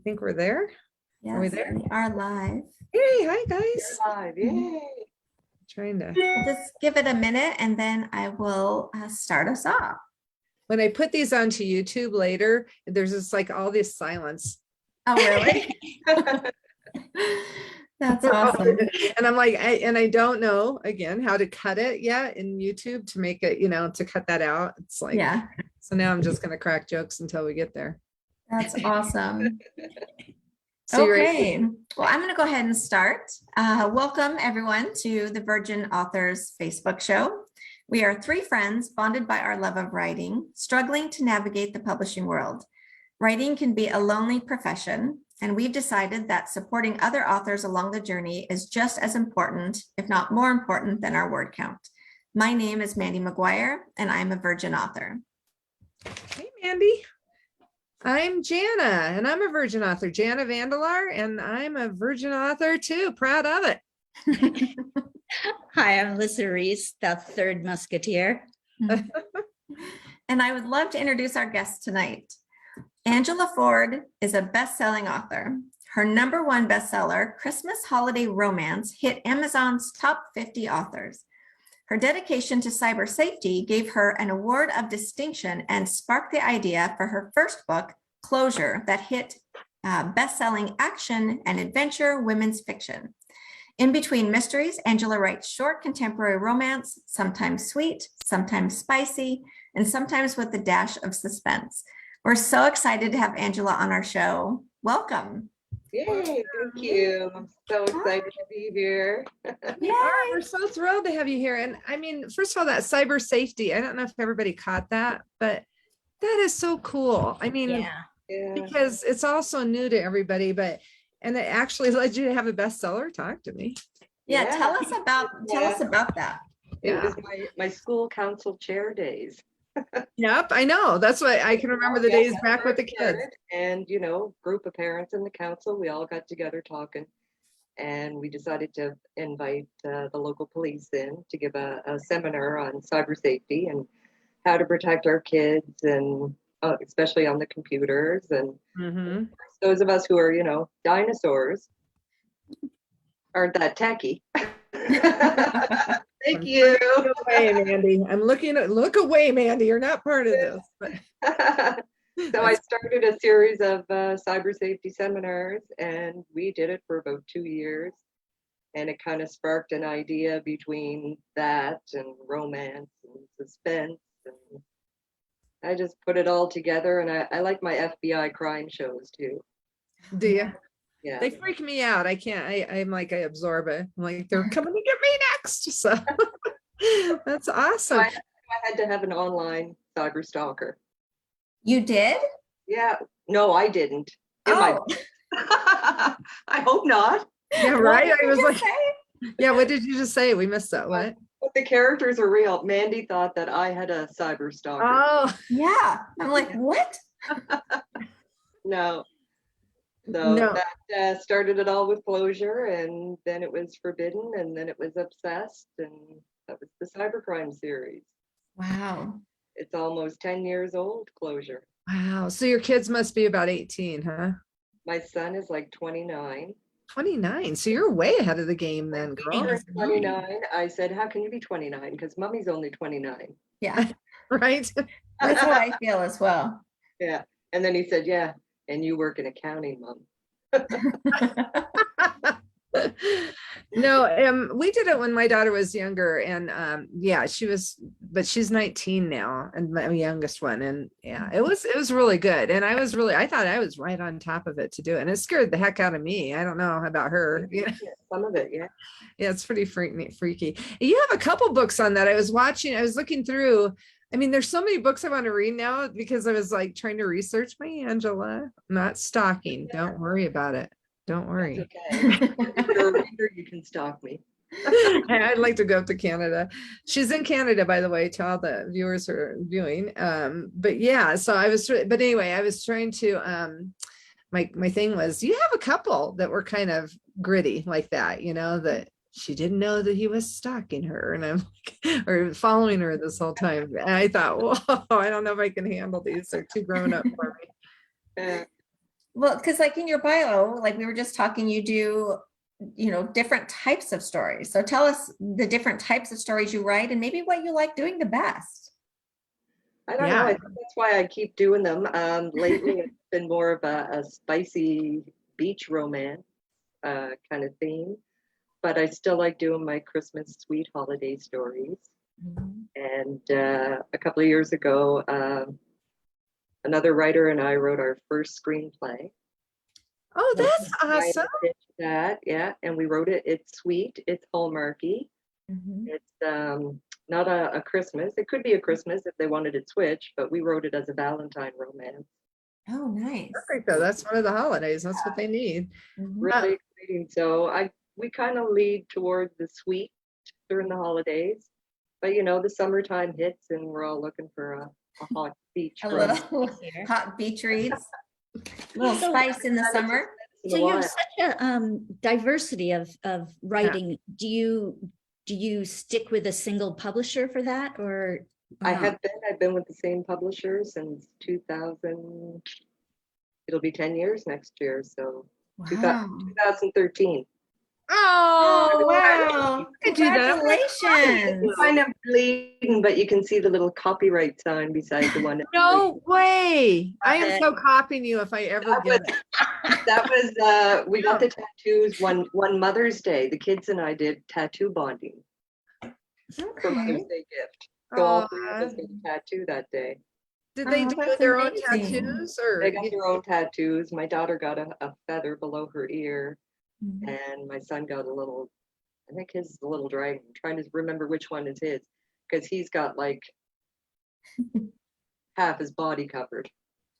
think we're there. Are we Yes, there? we are live. Hey, hi guys. Live, yay. Trying to. Just give it a minute and then I will start us off. When I put these onto YouTube later, there's just like all this silence. Oh, really? That's awesome. And I'm like, I don't know again how to cut it yet in YouTube to make it, to cut that out. It's like, Yeah, so now I'm just gonna crack jokes until we get there. that's awesome. So you're Okay, well, I'm going to go ahead and start. Welcome everyone to the Virgin Authors Facebook show. We are three friends bonded by our love of writing, struggling to navigate the publishing world. Writing can be a lonely profession, and we've decided that supporting other authors along the journey is just as important, if not more important, than our word count. My name is Mandy McGuire, and I'm a Virgin author. Hey, Mandy. I'm Jana, and I'm a Virgin author, Jana Vandelar, and I'm a Virgin author too. Proud of it. Hi, I'm Lisa Reese, the third Musketeer. And I would love to introduce our guest tonight. Angela Ford is a best-selling author. Her #1 bestseller, Christmas Holiday Romance, hit Amazon's top 50 authors. Her dedication to cyber safety gave her an award of distinction and sparked the idea for her first book, Closure, that hit best-selling action and adventure women's fiction. In between mysteries, Angela writes short contemporary romance, sometimes sweet, sometimes spicy, and sometimes with a dash of suspense. We're so excited to have Angela on our show. Welcome. Yay, thank you. I'm so excited to be here. We're so thrilled to have you here. And I mean, first of all, that cyber safety, I don't know if everybody caught that, but that is so cool. I mean, because it's also new to everybody, and it actually led you to have a bestseller. Talk to me. Yeah, tell us about that. It was my school council chair days. Yep, I know. That's why I can remember the days back with the kids. And, group of parents in the council, we all got together talking. And we decided to invite the local police in to give a seminar on cyber safety and how to protect our kids, and especially on the computers. And those of us who are, dinosaurs aren't that techy. Thank you. Look away, Mandy. Look away, Mandy. You're not part of this. So I started a series of cyber safety seminars, and we did it for about 2 years. And it kind of sparked an idea between that and romance and suspense. And I just put it all together, and I like my FBI crime shows too. Do you? Yeah. They freak me out. I can't. I'm like, I absorb it. I'm like, they're coming to get me next. So that's awesome. I had to have an online cyber stalker. You did? Yeah. No, I didn't. I hope not. Yeah, right. I was like, yeah, what did you just say? We missed that. What? But the characters are real. Mandy thought that I had a cyber stalker. Oh, yeah. I'm like, what? No. So that started it all with Closure, and then it was Forbidden, and then it was Obsessed, and that was the cybercrime series. Wow. It's almost 10 years old, Closure. wow. So your kids must be about 18, huh? My son is like 29. 29. So you're way ahead of the game then, girl. 29. I said, how can you be 29? Because mommy's only 29. Yeah. Right. That's what I feel as well. Yeah. And then he said, yeah. And you work in accounting, Mom. No, we did it when my daughter was younger, and but she's 19 now, and my youngest one, and yeah, it was really good, and I thought I was right on top of it to do it, and it scared the heck out of me. I don't know about her. Yeah, some of it, yeah. Yeah, it's pretty freaky. You have a couple books on that. I was looking through. I mean, there's so many books I want to read now because I was like trying to research my Angela. I'm not stalking. Don't worry about it. Don't worry. That's okay. If you're a reader, you can stalk me. I'd like to go up to Canada. She's in Canada, by the way, to all the viewers who are viewing. But yeah, so but anyway, I was trying to, my thing was, you have a couple that were kind of gritty like that, that she didn't know that he was stalking her, and I'm like, or following her this whole time. And I thought, whoa, I don't know if I can handle these. They're too grown up for me. Well, because like in your bio, like we were just talking, you do, different types of stories. So tell us the different types of stories you write and maybe what you like doing the best. I don't know. Yeah. I think that's why I keep doing them. Lately, it's been more of a spicy beach romance kind of theme, but I still like doing my Christmas sweet holiday stories. And a couple of years ago, another writer and I wrote our first screenplay. Oh, So that's Ryan awesome. pitched that, yeah, and we wrote it. It's sweet. It's Hallmarky. Mhm. It's not a Christmas. It could be a Christmas if they wanted it switched, but we wrote it as a Valentine romance. Oh, nice. Perfect though. That's one of the holidays. That's what they need. Mhm. Really exciting. So we kind of lead towards the sweet during the holidays, but the summertime hits and we're all looking for a hot beach A romance. little Here. hot beach reads, little So- spice in the summer. In So a you while. have such a diversity of writing. Do you stick with a single publisher for that or? I've been with the same publisher since 2000. It'll be 10 years next year, so Wow. 2013. Oh, Oh, wow. I do that. Congratulations. Kind of bleeding, but you can see the little copyright sign beside the one. No way. I am so copying you if I ever get it. That was we got the tattoos one Mother's Day. The kids and I did tattoo bonding for Mother's Okay. Day gift. So all three Aw. of us got a tattoo that day. Did they Oh, do that's their own amazing. tattoos or? They got their own tattoos. My daughter got a feather below her ear, Mhm. and my son got a little. I think his is a little dragon. I'm trying to remember which one is his, because he's got like half his body covered.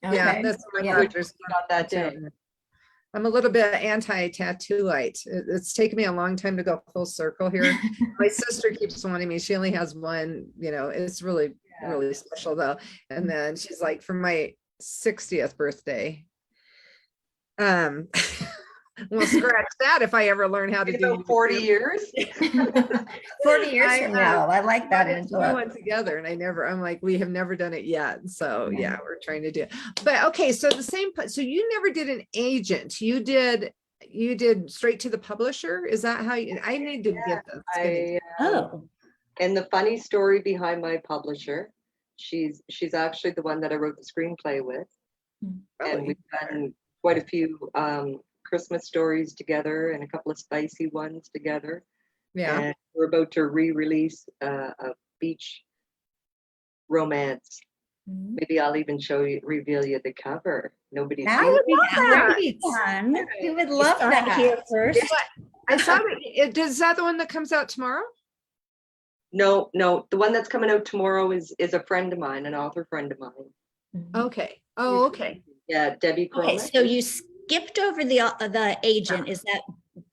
Yeah, Okay. that's my Yeah. brother's. Got that day. I'm a little bit anti-tattoo light. It's taken me a long time to go full circle here. My sister keeps wanting me. She only has one, it's really, Yeah. really special though. And then she's like, for my 60th birthday. Well, scratch that if I ever learn how to In do about 40 years. 40 years I, from now. I like that, we Angela. went together and I'm like, we have never done it yet. So Yeah. yeah, we're trying to do it. But okay, so so you never did an agent. You did straight to the publisher. Is that how I need to get this? Oh, And the funny story behind my publisher, she's actually the one that I wrote the screenplay with. And Really? we've done quite a few Christmas stories together and a couple of spicy ones together. Yeah. And we're about to re-release a beach romance. Mhm. Maybe I'll even reveal you the cover. Nobody's That seen would it. be that. great. fun. We would You love saw it here that. first. I saw it. Is that the one that comes out tomorrow? No, the one that's coming out tomorrow is a friend of mine, an author friend of mine. Mhm. Okay. Oh, okay. Yeah, Debbie Okay, Cronin. so you skipped over the agent. Is that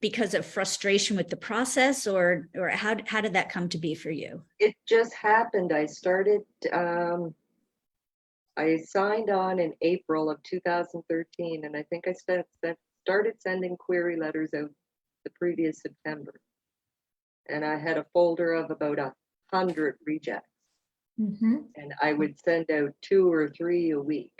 because of frustration with the process or how did that come to be for you? It just happened. I signed on in April of 2013, and I think I started sending query letters out the previous September. And I had a folder of about 100 rejects, Mhm. and I would send out 2 or 3 a week.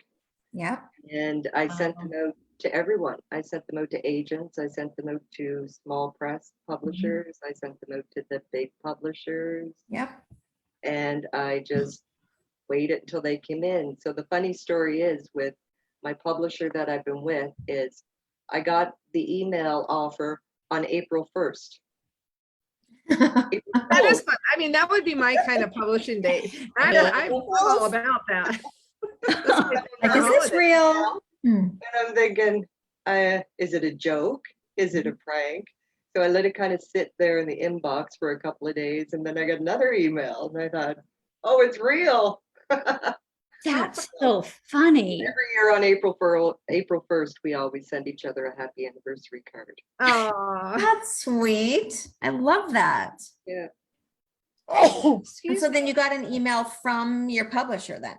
Yep. And I sent them out to everyone. I sent them out to agents. I sent them out to small press publishers. I sent them out to the big publishers. Yep. And I just waited until they came in. So the funny story is with my publisher that I've been with is I got the email offer on April 1st. That is fun. I mean, that would be my kind of publishing date. I'm all about that. Like, is this real? Hmm. And I'm thinking, is it a joke? Is it a prank? So I let it kind of sit there in the inbox for a couple of days, and then I got another email, and I thought, oh, it's real. That's so funny. Every year on April 1st, we always send each other a happy anniversary card. Oh, That's sweet. I love that. Yeah. And excuse so me. then you got an email from your publisher then.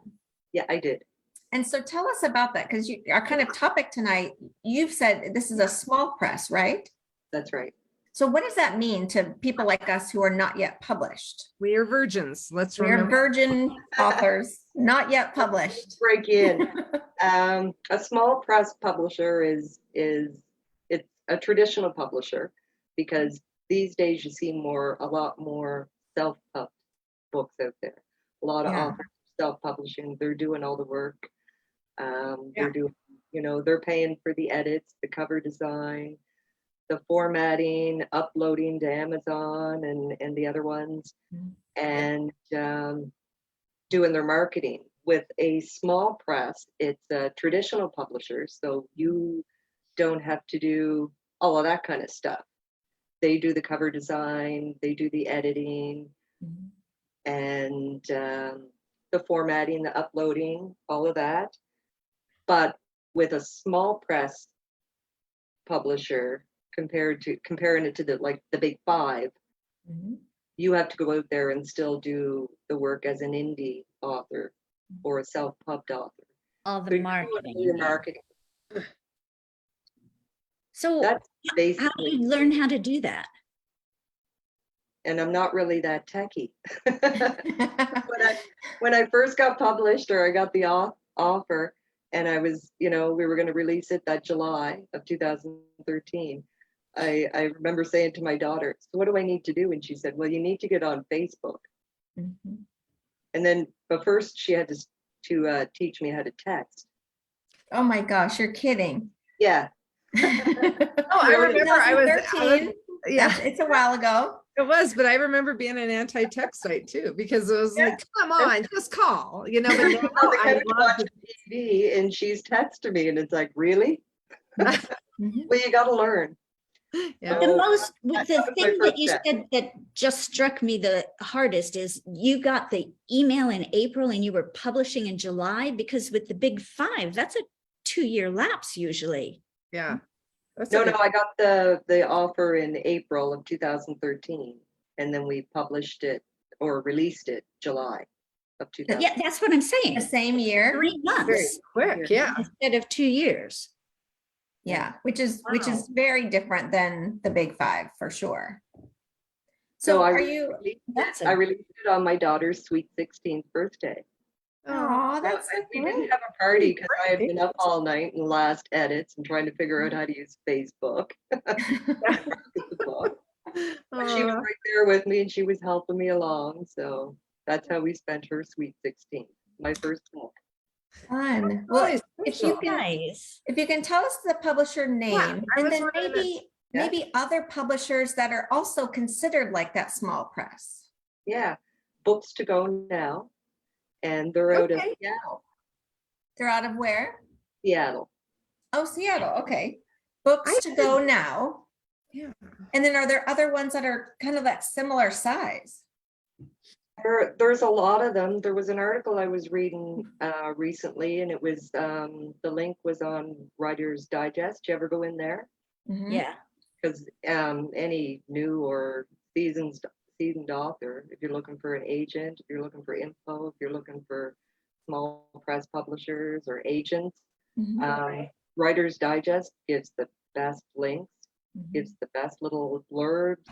Yeah, I did. And so tell us about that, because our kind of topic tonight, you've said this is a small press, right? That's right. So what does that mean to people like us who are not yet published? We are virgins. Let's We are remember. virgin authors. Not yet published. break in. A small press publisher is it's a traditional publisher, because these days you see a lot more self-pub books out there. A lot of Yeah. authors self-publishing. They're doing all the work. Yeah. They're doing, they're paying for the edits, the cover design, the formatting, uploading to Amazon and the other ones, Mhm. and doing their marketing. With a small press, it's a traditional publisher, so you don't have to do all of that kind of stuff. They do the cover design, they do the editing, Mhm. and the formatting, the uploading, all of that. But with a small press publisher, comparing it to the big five, Mhm. you have to go out there and still do the work as an indie author or a self-pubbed author. All So the you're doing all marketing. your marketing. So That's how do basically, you learn how to do that? and I'm not really that techie. When I first got published, or I got the offer, and I was, we were going to release it that July of 2013. I remember saying to my daughter, "So what do I need to do?" And she said, "Well, you need to get on Facebook." Mhm. And then, but first she had to teach me how to text. Oh my gosh, you're kidding. Yeah. Oh, I remember I was, 2013. yeah, It's a while ago. it was, but I remember being an anti-text site too, because it was like, come on, just call, but now On the I couch love watching TV, and she's texting me, and it's like, really? Mhm. Well, you got to learn. yeah. The So most, that the was my thing that first you step. said that just struck me the hardest is you got the email in April and you were publishing in July, because with the big five, that's a 2-year lapse usually. Yeah. That's No, okay. I got the offer in April of 2013, and then we published it or released it July of 2000. Yeah, that's what I'm The saying. same year. 3 Very months quick, yeah. instead of 2 years. Yeah, which is Wow. very different than the big five for sure. So So I are you? I released it on my daughter's sweet 16th birthday. Oh, So that's so we didn't great. have a party because I had Great. been up all night and last edits and trying to figure out how to use Facebook. The book. But she was Aw. right there with me, and she was helping me along. So that's how we spent her sweet 16th, my first book. Fun. Really Well, if you special. can, Nice. if you can tell us the publisher name, I and was then wondering that. maybe Yeah. maybe other publishers that are also considered like that small press. Yeah, Books to Go Now, and they're out of Okay. They're out of where? Seattle. Oh, Seattle. Okay. Books I to Go Now. Yeah. And then are there other ones that are kind of that similar size? There's a lot of them. There was an article I was reading recently, and it was the link was on Writer's Digest. Do you ever go in there? Mhm. Yeah. Because any new or seasoned author, if you're looking for an agent, if you're looking for info, if you're looking for small press publishers or agents, Mhm. Writer's Digest gives the best links, Mhm. gives the best little blurbs.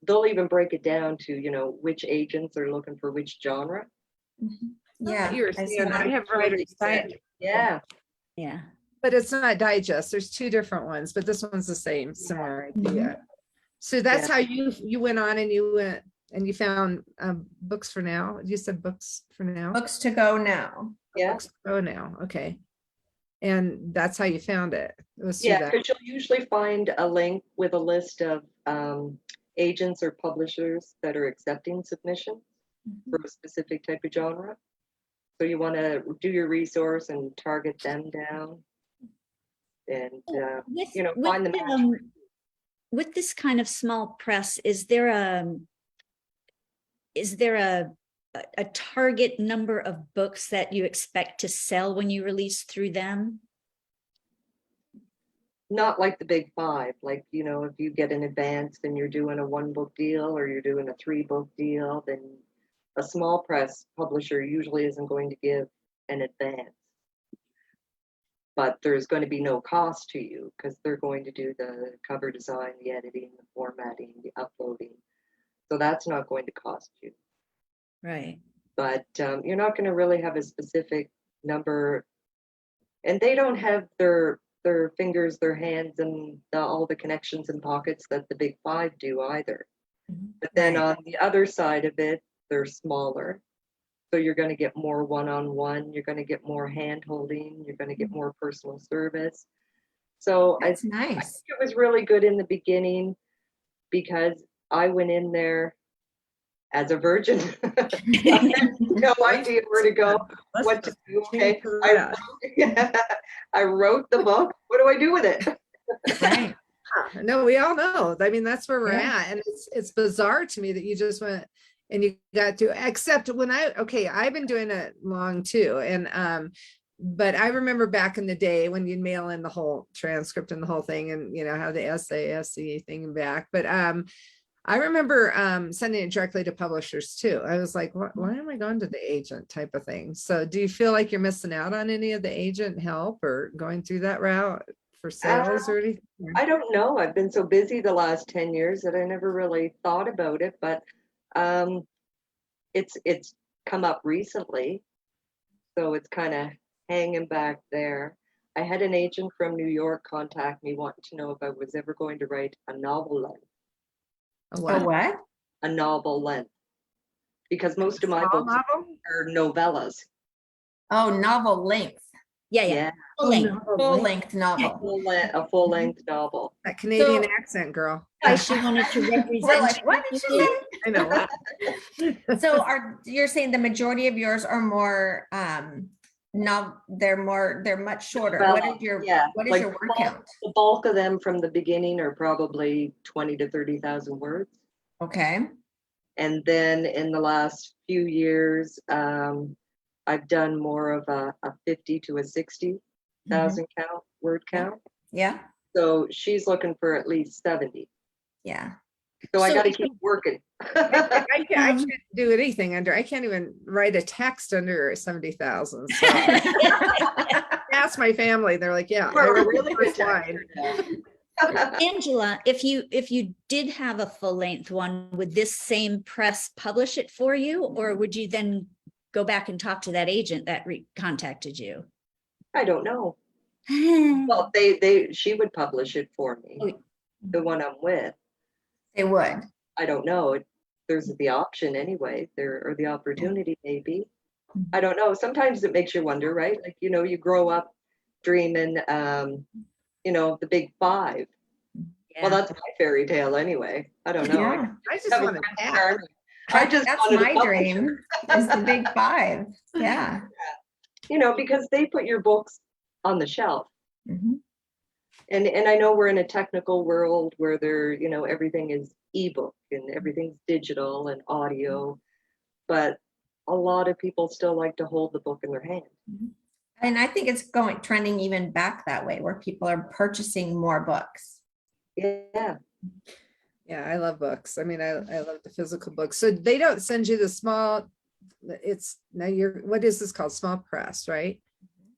They'll even break it down to, which agents are looking for which genre. Mhm. Yeah, Yeah, you were I've saying seen I that. have Really Writer's good. Digest, Yeah. Yeah. but it's not Digest. There's two different ones, but this one's the same, similar idea. So that's Yeah. how you went on and you found Books for Now. You said Books for Now. Books to Go Now. Yeah. Books to Go Now. Okay. And that's how you found it. It was through Yeah, that. because you'll usually find a link with a list of agents or publishers that are accepting submissions for a specific type of genre. So you want to do your resource and target them down, and With, find the match. with this kind of small press, is there a target number of books that you expect to sell when you release through them? Not like the big five. Like, if you get an advance and you're doing a 1-book deal or you're doing a 3-book deal, then a small press publisher usually isn't going to give an advance. But there's going to be no cost to you because they're going to do the cover design, the editing, the formatting, the uploading. So that's not going to cost you. Right. but you're not going to really have a specific number. And they don't have their fingers, their hands, and all the connections and pockets that the big five do either. But then Right. on the other side of it, they're smaller. So you're going to get more one-on-one, you're going to get more hand-holding, you're going to get more personal service. So I That's think nice. it was really good in the beginning because I went in there as a virgin. I had no idea where to go, Let's what to just do. change Okay, for I that. I wrote the book. What do I do with it? Right. No, we all know. I mean, that's where we're Yeah. at. And it's bizarre to me that you just went and you got to, except when I've been doing it long too. And, but I remember back in the day when you'd mail in the whole transcript and the whole thing and, you know, have the SASC thing back. But, I remember sending it directly to publishers too. I was like, why am I going to the agent type of thing? So do you feel like you're missing out on any of the agent help or going through that route for sales or anything? I don't know. I've been so busy the last 10 years that I never really thought about it, but it's come up recently. So it's kind of hanging back there. I had an agent from New York contact me wanting to know if I was ever going to write a novel length, A Oh, what? a novel length, because most of my Small books novel? are novellas. Oh, novel length, Yeah, Yeah, full length. full length novel. a full length novel. That Canadian So- accent girl. Why she wanted to represent. We're like, what did you. she I know. say? So you're saying the majority of yours are more, they're much shorter. What is your, Yeah, what is like your word bulk- count? The bulk of them from the beginning are probably 20 to 30,000 words. Okay, And then in the last few years, I've done more of a 50 to a 60,000 word count. yeah, So she's looking for at least 70. yeah. So I So got to if keep working. I can't do anything under, I can't even write a text under 70,000. So ask my family, they're like, yeah. I We're a wrote the really good first line. texter. Angela, if you did have a full length one, would this same press publish it for you? Or would you then go back and talk to that agent that contacted you? I don't know. Oh, Well, she would publish it for me, the one I'm with. They would. I don't know. There's the option anyway, or the opportunity maybe. I don't know. Sometimes it makes you wonder, right? Like, you know, you grow up dreaming, you know, the big five. Well, that's my fairy tale anyway. I don't know. Yeah. I just That was want to Prince ask. Charming. I just That's wanted a my publisher. dream, is the big five. Yeah. You know, because they put your books on the shelf. Mhm. And I know we're in a technical world where you know, everything is ebook and everything's digital and audio, but a lot of people still like to hold the book in their hand. And I think it's trending even back that way, where people are purchasing more books. Yeah. Yeah, I love books. I mean, I love the physical books. So they don't send you the small, it's now what is this called? Small press, right?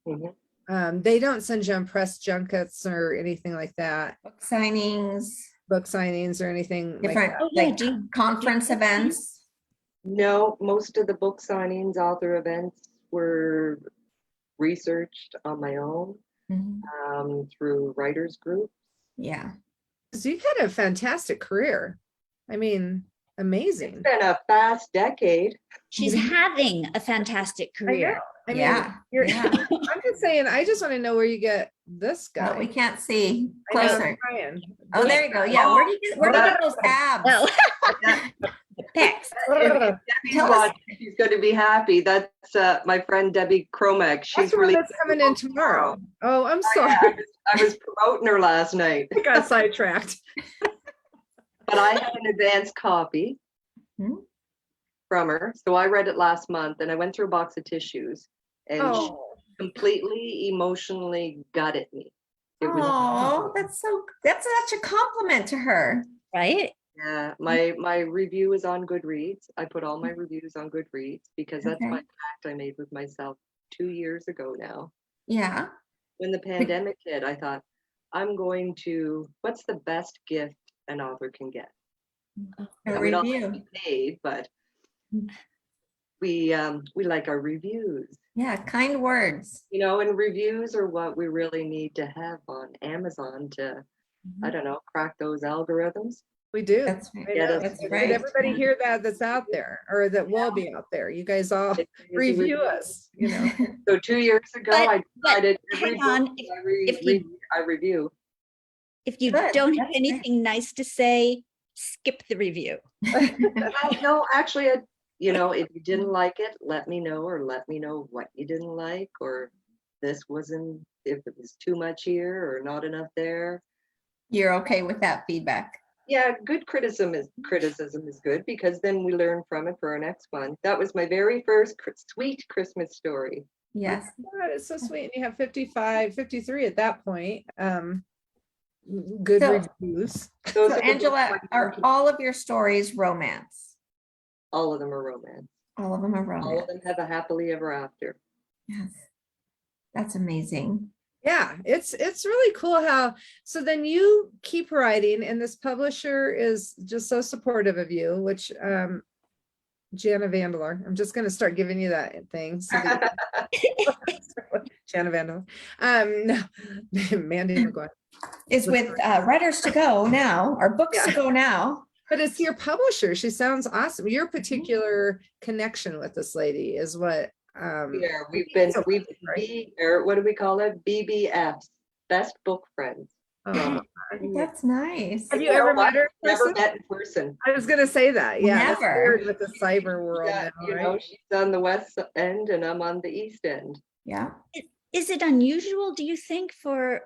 Mhm. They don't send you on press junkets or anything like that, Book signings, book signings or anything like different that. Oh, yeah, like conference events. No, most of the book signings, author events were researched on my own Mhm. through writers groups. Yeah. So you've had a fantastic career. I mean, amazing. It's been a fast decade. She's having a fantastic I know. career. I mean, Yeah. Yeah. I'm just saying, I just want to know where you get this guy. Well, we can't see I know, I'm closer. trying. Oh, there you go. Yeah. Where do you get those abs? Oh. Pecs. Debbie's Tell us- watching. She's going to be happy. That's my friend Debbie Cromack. She's That's the one really that's coming in tomorrow. Oh, I'm Yeah, sorry. I was promoting her last night, I got sidetracked. but I had an advanced copy Hmm. from her. So I read it last month and I went through a box of tissues and she Oh, completely emotionally gutted me. It was Oh, that's such a compliment to her. Right? yeah, my review is on Goodreads. I put all my reviews on Goodreads because that's Okay. my pact I made with myself 2 years ago now. Yeah. When the pandemic hit, I thought, what's the best gift an author can get? A I mean, I'll review. be paid, but we like our reviews, Yeah, kind words. you know, and reviews are what we really need to have on Amazon to, I don't know, crack those algorithms. We do. That's right. I Get know. us- That's Did right. everybody Yeah. hear that that's out there or that will be out there? You guys all It's a review review. us, you know. So 2 years ago, But- I but decided every hang on, book I review. If you Good, don't have that's great. anything nice to say, skip the review. No, actually, you know, if you didn't like it, let me know, or let me know what you didn't like, or this wasn't, if it was too much here or not enough there. You're okay with that feedback? Yeah, good criticism is good because then we learn from it for our next one. That was my very first sweet Christmas story. Yes. God, it's so sweet. And you have 55, 53 at that point. Good So- Those reviews. So are the books Angela, I are learned. all of your stories romance? All of them are romance. All of them are All of romance. them have a happily ever after. Yes. That's amazing. Yeah, it's really cool how, so then you keep writing and this publisher is just so supportive of you, which Jana Vandler, I'm just gonna start giving you that thing. so that Jana Vandler. No, Mandy McGuire. Is with Writers to Go now, or Books to Yeah. Go now. But it's your publisher. She sounds awesome. Your particular connection with this lady is what Yeah, we've right? or what do we call it? BBFs, best book friends. Oh, That's nice. have you You know ever what? met her? in Never person? met in person. I was gonna say that. Yeah, that's Never. weird with the cyber world Yeah, now, you know, right? she's on the west end and I'm on the east end. Yeah. Is it unusual, do you think, for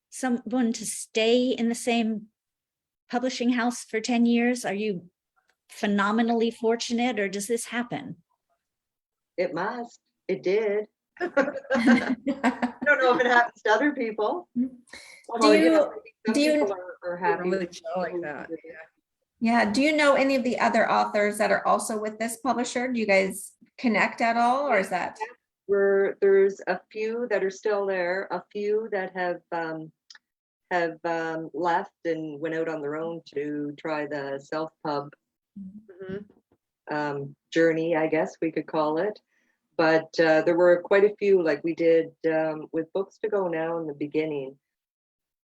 someone to stay in the same publishing house for 10 years? Are you phenomenally fortunate, or does this happen? It must. It did. I don't know if it happens to other people. Do Although, you- know, I think some do you- people are happy. Really with chill like who that. it is. Yeah. Do you know any of the other authors that are also with this publisher? Do you guys connect at all, or is that? There's a few that are still there, a few that have left and went out on their own to try the self-pub Mhm. journey, I guess we could call it. But there were quite a few, like we did with Books to Go Now in the beginning.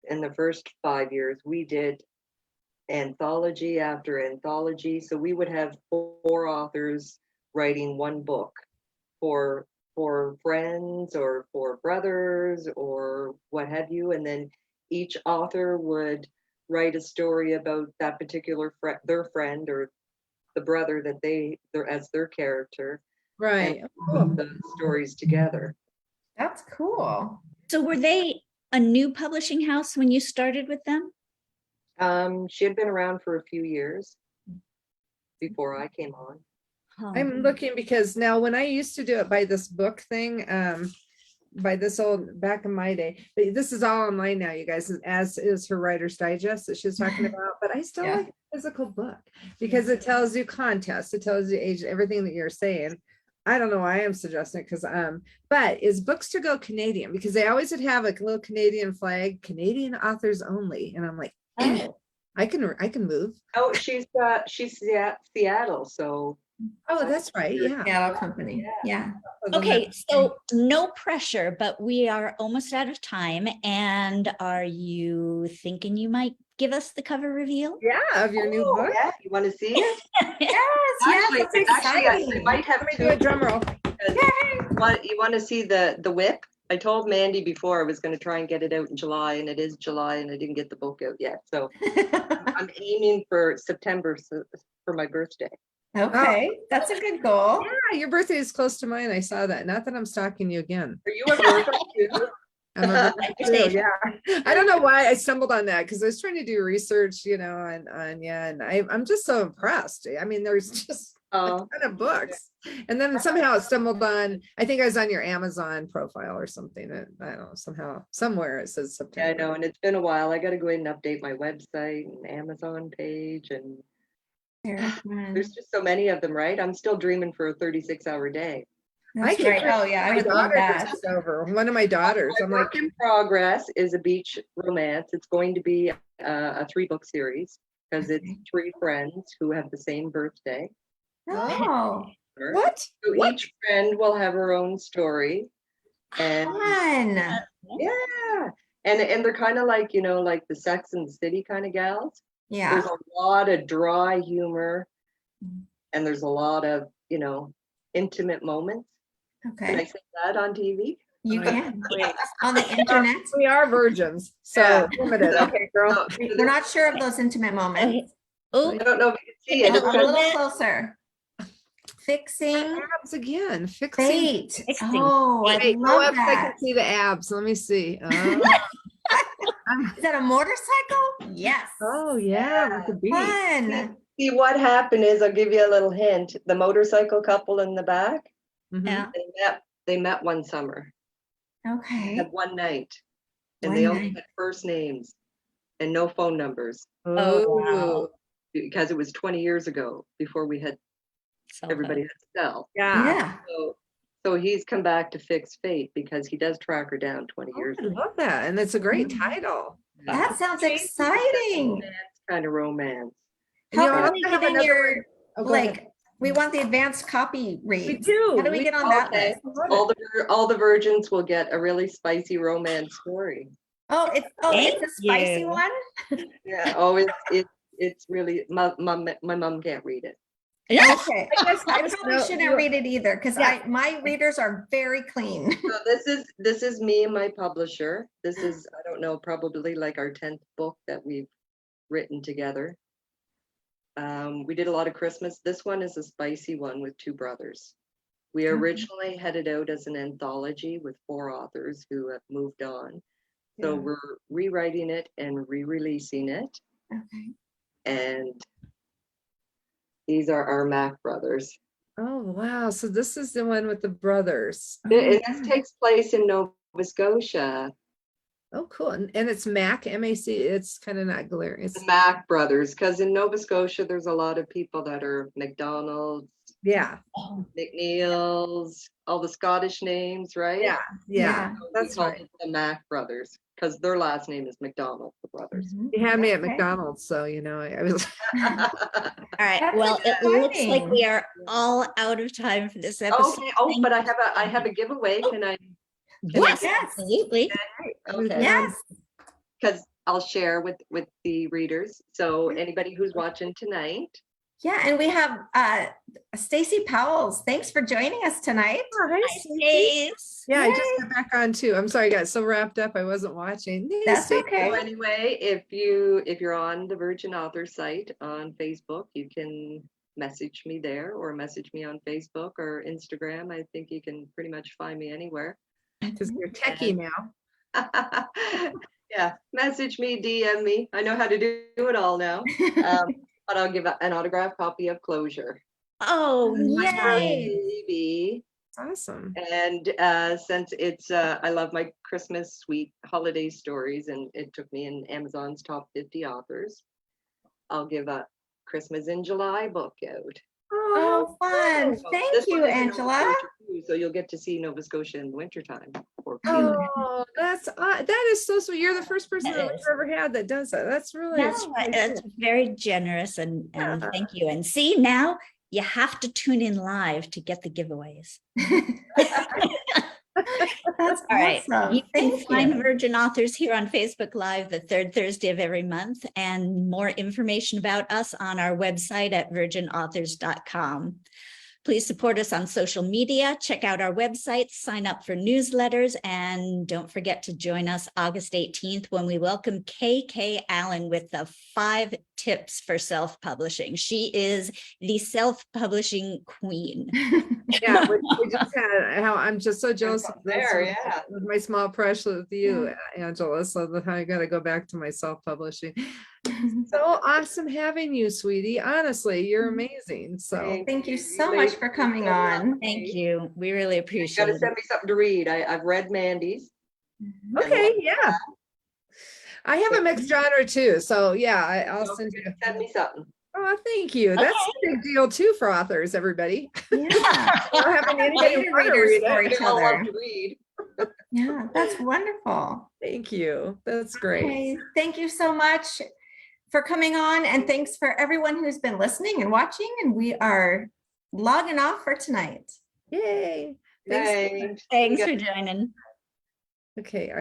In the first 5 years, we did anthology after anthology. So we would have 4 authors writing one book for friends or for brothers or what have you. And then each author would write a story about that particular their friend or the brother that they're as their character, Right. and put the stories together. That's cool. So were they a new publishing house when you started with them? She had been around for a few years before I came on. Oh, I'm looking because now when I used to do it by this book thing, by this old back in my day, but this is all online now, you guys, as is her Writer's Digest that she's talking about. But I still Yeah. like a physical book because it tells you contests, it tells you age, everything that you're saying. I don't know why I'm suggesting it because but is Books to Go Canadian? Because they always would have a little Canadian flag, Canadian authors only. And I'm like, oh, I can move. Oh, she's Seattle, so Oh, that's right. Yeah. Seattle company. Yeah. okay, so no pressure, but we are almost out of time. And are you thinking you might give us the cover reveal? Yeah, of your new Oh, book. yeah, you want to see it? Yes, that's Actually, I exciting. might have Let me two. do a drum roll. You want to see the whip? I told Mandy before I was going to try and get it out in July, and it is July, and I didn't get the book out yet. So I'm aiming for September for my birthday. Okay, that's a good goal. Yeah, your birthday is close to mine. I saw that. Not that I'm stalking you again. Are you a Virgo too? I'm a Virgo too, yeah. I don't know why I stumbled on that because I was trying to do research, you know, and yeah, and I'm just so impressed. I mean, there's just a Oh, ton of books. And then somehow it stumbled on, I think I was on your Amazon profile or something. I don't know, somehow, somewhere it says yeah, I September. know, and it's been a while. I got to go in and update my website and Amazon page, and Very fun. there's just so many of them, right? I'm still dreaming for a 36-hour day. That's can't right. wait Oh yeah, I My would love daughter that. just took over. One of my daughters. My I'm like, work in progress is a beach romance. It's going to be a 3-book series because it's Okay. 3 friends who have the same birthday. Oh, What? So What? each friend will have her own story. And Fun. yeah, and they're kind of like, like the Sex and the City kind of gals. Yeah. There's a lot of dry humor and there's a lot of, intimate moments. Can I Okay. say that on TV? You Oh, yeah. can. On the internet. We are virgins, so Yeah. limited. Okay, girl. So We're not sure of those intimate moments. Oh, I don't know if you can see Give it. it A It's little little bit. closer. Fixing Abs again, fixing. fate. Fixing Oh, I Wait, love up so I that. can see the abs. Let me see. Is that a motorcycle? Yes. Oh yeah, like a beat. Fun. See, what happened is, I'll give you a little hint. The motorcycle couple in the back, Mhm. yeah. they met one summer, Okay. had one night, and One they only night. had first names and no phone numbers Oh, Oh, wow. because it was 20 years ago before we had Cell everybody phone. had cell. yeah. Yeah. So he's come back to fix fate because he does track her down 20 Oh, years I ago. love that, and it's a great Mm. title. That sounds exciting. Kind of romance. You How know, can I we have get in another your, Oh, go ahead. like, we want the advanced copy We reads. do. How do we get on that Okay. list? All the virgins will get a really spicy romance story. Oh, it's Thank a spicy you. one? Yeah. It's really my mom can't read it. Yeah. Okay. I guess I just probably know- shouldn't read it either because Yeah. my readers are very clean. So this is me and my publisher. This is, I don't know, probably like our 10th book that we've written together. We did a lot of Christmas. This one is a spicy one with two brothers. We Okay. originally had it out as an anthology with 4 authors who have moved on. So Yeah. we're rewriting it and re-releasing it. Okay. And these are our Mac brothers. Oh wow! So this is the one with the brothers. And this takes place in Nova Scotia. Oh, cool. And it's Mac, M-A-C. It's kind of not glorious. The Mac brothers, because in Nova Scotia, there's a lot of people that are McDonald's, Yeah, McNeil's, all the Scottish names, right? yeah, yeah. So we That's call right. them the Mac brothers, because their last name is McDonald, the brothers. Mhm. You had me at Okay. McDonald's, so I was. All right. That's Well, it looks like exciting. we are all out of time for this episode. Okay, oh, Thank but you. I have a giveaway. Can I? Yes, Yes. absolutely. Okay. Yes. Because I'll share with the readers. So anybody who's watching tonight, Yeah, and we have Stacy Powells. Thanks for joining us tonight. Oh, hi, Nice Stacey. days. Yeah, I just got back on too. I'm sorry, I got so wrapped up I wasn't watching. Hey, That's Stacey. okay. so anyway, if you're on the Virgin Author site on Facebook, you can message me there or message me on Facebook or Instagram. I think you can pretty much find me anywhere. Because you're techie now. Yeah, message me, DM me. I know how to do it all now. But I'll give an autographed copy of Closure. Oh, Yay. nice. Baby. Awesome. And since it's I love my Christmas sweet holiday stories, and it took me in Amazon's top 50 authors, I'll give a Christmas in July book out. Oh, fun. So Thank this you, one is in Nova Angela. Scotia too, so you'll get to see Nova Scotia in the wintertime. for free. Oh, that is so sweet. You're the first person That that is. we've ever had that does that. That's really, No, it's really that's cool. very generous and Yeah. thank you. And see, now you have to tune in live to get the giveaways. That's All right. awesome. You can Thank find you. Virgin Authors here on Facebook Live the third Thursday of every month, and more information about us on our website at virginauthors.com. Please support us on social media, check out our website, sign up for newsletters, and don't forget to join us August 18th when we welcome KK Allen with the 5 tips for self-publishing. She is the self-publishing queen. Yeah, we just had how I'm just so jealous of this There, with- yeah. with my small press with you, Angela. So that I got to go back to my self-publishing. So awesome having you, sweetie. Honestly, you're amazing. So Thank you so much for coming on. Thank you. We really You appreciate gotta it. send me something to read. I've read Mandy's. okay, yeah. I have a mixed genre too. So yeah, I'll send you. Send me something. Oh, thank you. That's a big deal too for authors, everybody. Yeah, Not having anybody Beta want to readers read for it. each They all love other. to read. Yeah, that's wonderful. Thank you. That's great. Okay, thank you so much for coming on, and thanks for everyone who's been listening and watching, and we are logging off for tonight. Yay. Thanks. Thanks. Thanks for joining. Okay,